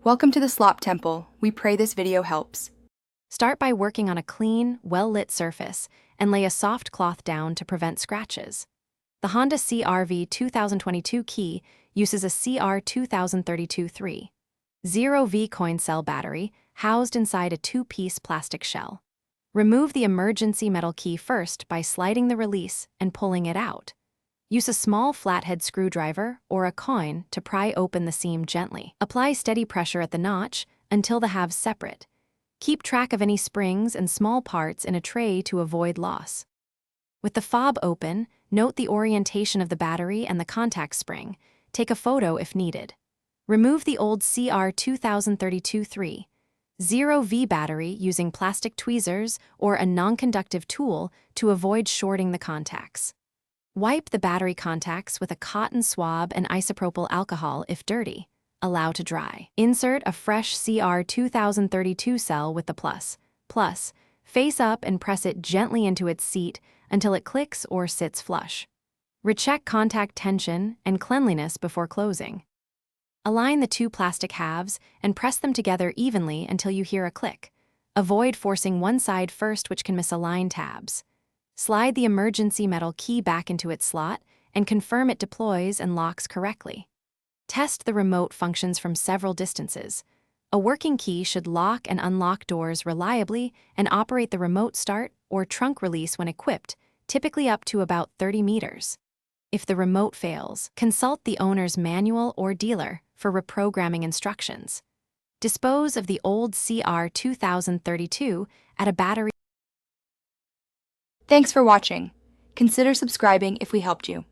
Welcome to the Slop Temple. We pray this video helps. Start by working on a clean, well-lit surface and lay a soft cloth down to prevent scratches. The Honda CRV 2022 key uses a CR2032 3.0V coin cell battery housed inside a two-piece plastic shell. Remove the emergency metal key first by sliding the release and pulling it out. Use a small flathead screwdriver or a coin to pry open the seam gently. Apply steady pressure at the notch until the halves separate. Keep track of any springs and small parts in a tray to avoid loss. With the fob open, note the orientation of the battery and the contact spring. Take a photo if needed. Remove the old CR2032 3.0V battery using plastic tweezers or a non-conductive tool to avoid shorting the contacts. Wipe the battery contacts with a cotton swab and isopropyl alcohol if dirty. Allow to dry. Insert a fresh CR2032 cell with the plus. Face up and press it gently into its seat until it clicks or sits flush. Recheck contact tension and cleanliness before closing. Align the two plastic halves and press them together evenly until you hear a click. Avoid forcing one side first, which can misalign tabs. Slide the emergency metal key back into its slot and confirm it deploys and locks correctly. Test the remote functions from several distances. A working key should lock and unlock doors reliably and operate the remote start or trunk release when equipped, typically up to about 30 meters. If the remote fails, consult the owner's manual or dealer for reprogramming instructions. Dispose of the old CR2032 at a battery. Thanks for watching. Consider subscribing if we helped you.